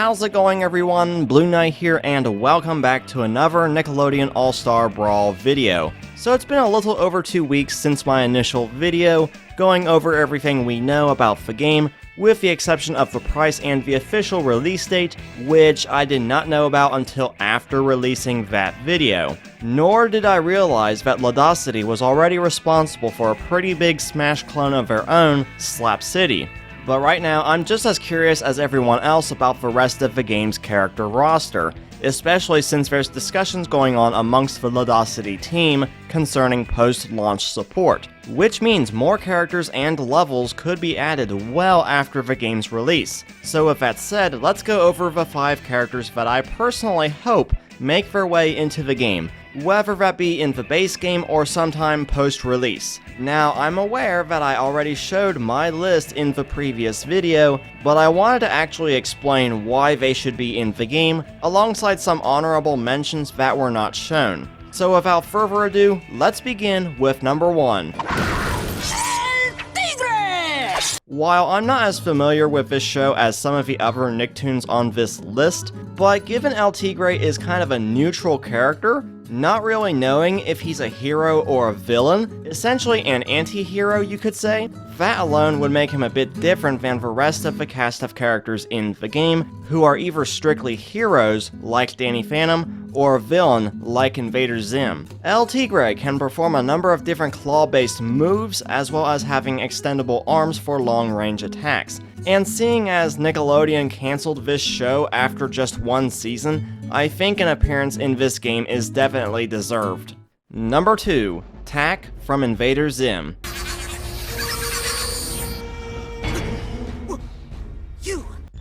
How's it going, everyone? Blueknight here, and welcome back to another Nickelodeon All-Star Brawl video. So it's been a little over 2 weeks since my initial video, going over everything we know about the game, with the exception of the price and the official release date, which I did not know about until after releasing that video. Nor did I realize that Ludosity was already responsible for a pretty big Smash clone of their own, Slap City. But right now, I'm just as curious as everyone else about the rest of the game's character roster, especially since there's discussions going on amongst the Ludosity team concerning post-launch support, which means more characters and levels could be added well after the game's release. So with that said, let's go over the 5 characters that I personally hope make their way into the game, whether that be in the base game or sometime post-release. Now, I'm aware that I already showed my list in the previous video, but I wanted to actually explain why they should be in the game, alongside some honorable mentions that were not shown. So without further ado, let's begin with number 1. While I'm not as familiar with this show as some of the other Nicktoons on this list, but given LTgre is kind of a neutral character, not really knowing if he's a hero or a villain, essentially an anti-hero you could say, that alone would make him a bit different than the rest of the cast of characters in the game, who are either strictly heroes, like Danny Phantom, or a villain, like Invader Zim. LTgre can perform a number of different claw-based moves, as well as having extendable arms for long-range attacks. And seeing as Nickelodeon cancelled this show after just 1 season, I think an appearance in this game is definitely deserved. Number 2. Tack from Invader Zim.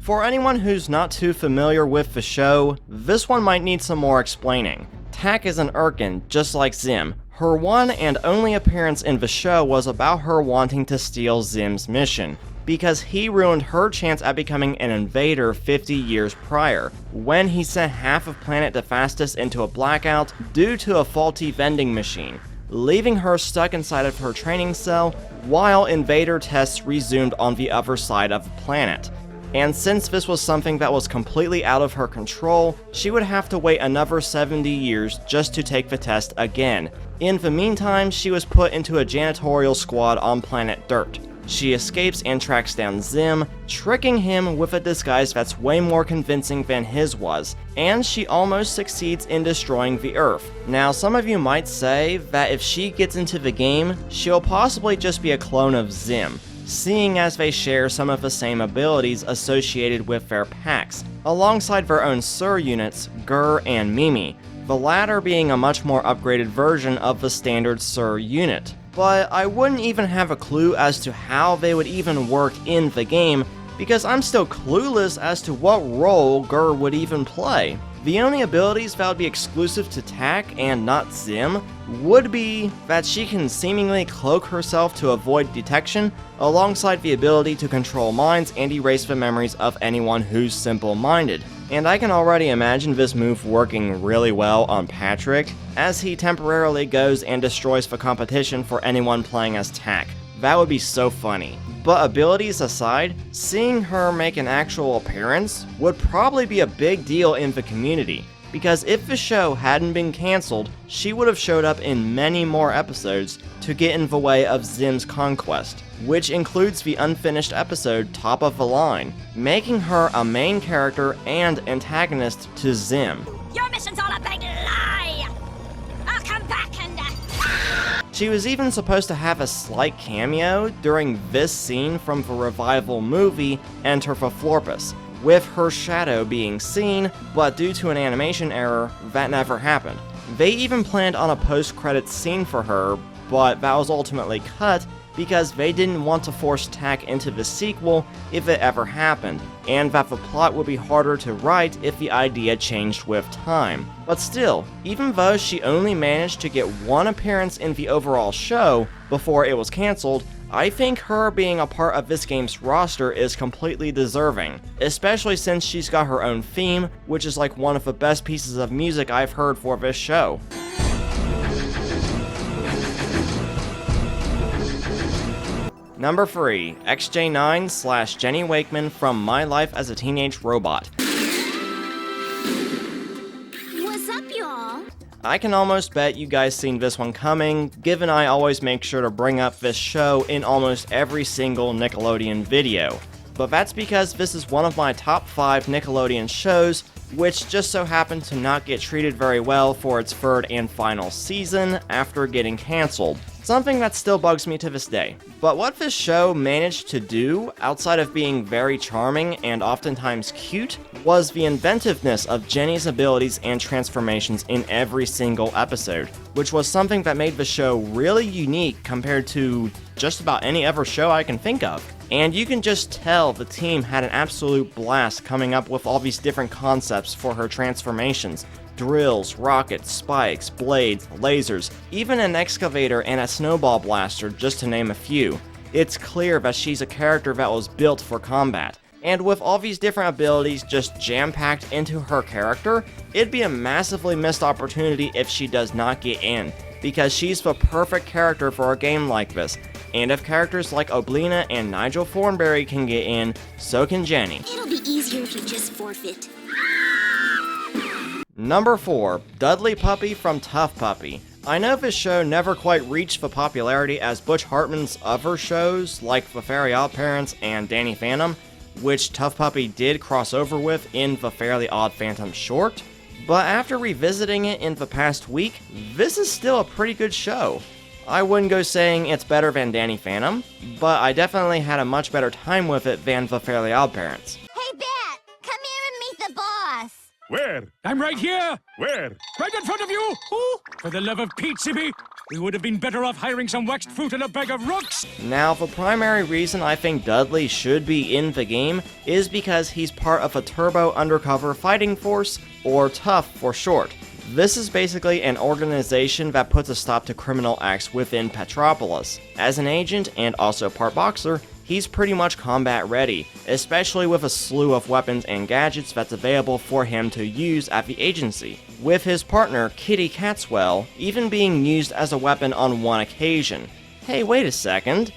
For anyone who's not too familiar with the show, this one might need some more explaining. Tack is an Urkin, just like Zim. Her one and only appearance in the show was about her wanting to steal Zim's mission, because he ruined her chance at becoming an invader 50 years prior, when he sent half of planet Defastus into a blackout due to a faulty vending machine, leaving her stuck inside of her training cell while invader tests resumed on the other side of the planet. And since this was something that was completely out of her control, she would have to wait another 70 years just to take the test again. In the meantime, she was put into a janitorial squad on planet Dirt. She escapes and tracks down Zim, tricking him with a disguise that's way more convincing than his was, and she almost succeeds in destroying the Earth. Now, some of you might say that if she gets into the game, she'll possibly just be a clone of Zim, seeing as they share some of the same abilities associated with their packs, alongside their own Sur units, Gur and Mimi, the latter being a much more upgraded version of the standard Sur unit. But I wouldn't even have a clue as to how they would even work in the game, because I'm still clueless as to what role Gur would even play. The only abilities that would be exclusive to Tack and not Zim would be that she can seemingly cloak herself to avoid detection, alongside the ability to control minds and erase the memories of anyone who's simple-minded. And I can already imagine this move working really well on Patrick, as he temporarily goes and destroys the competition for anyone playing as Tack. That would be so funny. But abilities aside, seeing her make an actual appearance would probably be a big deal in the community, because if the show hadn't been cancelled, she would have showed up in many more episodes to get in the way of Zim's conquest, which includes the unfinished episode Top of the Line, making her a main character and antagonist to Zim. Your mission's all a big lie! I'll come back and... She was even supposed to have a slight cameo during this scene from the revival movie Enter the Florpus, with her shadow being seen, but due to an animation error, that never happened. They even planned on a post-credits scene for her, but that was ultimately cut because they didn't want to force Tack into the sequel if it ever happened, and that the plot would be harder to write if the idea changed with time. But still, even though she only managed to get 1 appearance in the overall show before it was cancelled, I think her being a part of this game's roster is completely deserving, especially since she's got her own theme, which is like one of the best pieces of music I've heard for this show. Number 3, XJ9/Jenny Wakeman from My Life as a Teenage Robot. you all. I can almost bet you guys seen this one coming, given I always make sure to bring up this show in almost every single Nickelodeon video. But that's because this is one of my top 5 Nickelodeon shows, which just so happened to not get treated very well for its third and final season after getting cancelled. Something that still bugs me to this day. But what this show managed to do, outside of being very charming and oftentimes cute, was the inventiveness of Jenny's abilities and transformations in every single episode, which was something that made the show really unique compared to just about any other show I can think of. And you can just tell the team had an absolute blast coming up with all these different concepts for her transformations. Drills, rockets, spikes, blades, lasers, even an excavator and a snowball blaster, just to name a few. It's clear that she's a character that was built for combat. And with all these different abilities just jam-packed into her character, it'd be a massively missed opportunity if she does not get in, because she's the perfect character for a game like this. And if characters like Oblina and Nigel Thornberry can get in, so can Jenny. It'll be easier if you just forfeit. Number 4, Dudley Puppy from T.U.F.F. Puppy. I know this show never quite reached the popularity as Butch Hartman's other shows, like The Fairly OddParents and Danny Phantom, which T.U.F.F. Puppy did cross over with in The Fairly Odd Phantom short, but after revisiting it in the past week, this is still a pretty good show. I wouldn't go saying it's better than Danny Phantom, but I definitely had a much better time with it than The Fairly OddParents. Hey, Bat, come here and meet the boss. Where? I'm right here! Where? Right in front of you! Ooh, for the love of Pete, Sibby! We would have been better off hiring some waxed fruit and a bag of rooks! Now, the primary reason I think Dudley should be in the game is because he's part of a Turbo Undercover Fighting Force, or T.U.F.F. for short. This is basically an organization that puts a stop to criminal acts within Petropolis. As an agent and also part boxer, he's pretty much combat ready, especially with a slew of weapons and gadgets that's available for him to use at the agency, with his partner Kitty Catswell even being used as a weapon on one occasion. Hey, wait a second.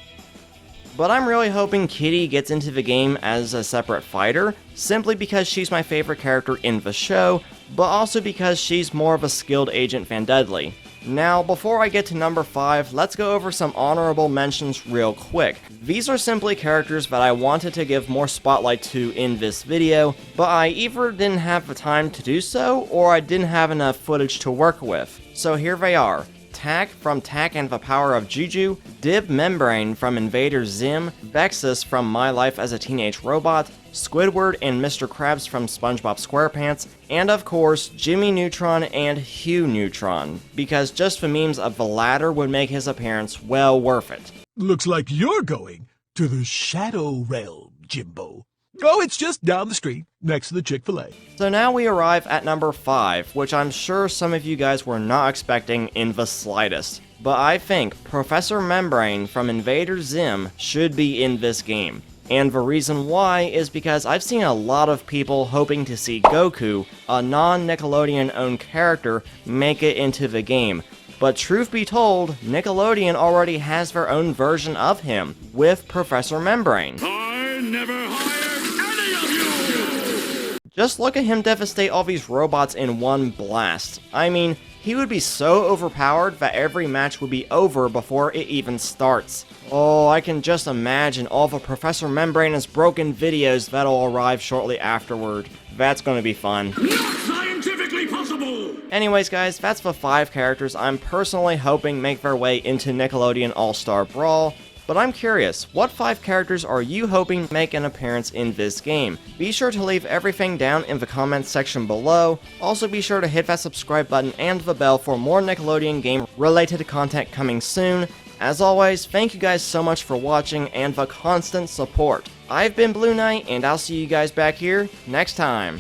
But I'm really hoping Kitty gets into the game as a separate fighter, simply because she's my favorite character in the show, but also because she's more of a skilled agent than Dudley. Now, before I get to number 5, let's go over some honorable mentions real quick. These are simply characters that I wanted to give more spotlight to in this video, but I either didn't have the time to do so, or I didn't have enough footage to work with. So here they are. Tack from Tack and the Power of Juju, Dib Membrane from Invader Zim, Vexus from My Life as a Teenage Robot, Squidward and Mr. Krabs from SpongeBob SquarePants, and of course, Jimmy Neutron and Hugh Neutron, because just the memes of the latter would make his appearance well worth it. Looks like you're going to the Shadow Realm, Jimbo. Oh, it's just down the street, next to the Chick-fil-A. So now we arrive at number 5, which I'm sure some of you guys were not expecting in the slightest. But I think Professor Membrane from Invader Zim should be in this game. And the reason why is because I've seen a lot of people hoping to see Goku, a non-Nickelodeon-owned character, make it into the game. But truth be told, Nickelodeon already has their own version of him, with Professor Membrane. I never hired any of you! Just look at him devastate all these robots in one blast. I mean, he would be so overpowered that every match would be over before it even starts. Oh, I can just imagine all the Professor Membrane is broken videos that'll arrive shortly afterward. That's gonna be fun. Not scientifically possible! Anyways guys, that's the 5 characters I'm personally hoping make their way into Nickelodeon All-Star Brawl. But I'm curious, what 5 characters are you hoping make an appearance in this game? Be sure to leave everything down in the comments section below. Also be sure to hit that subscribe button and the bell for more Nickelodeon game related content coming soon. As always, thank you guys so much for watching and the constant support. I've been Blueknight, and I'll see you guys back here next time.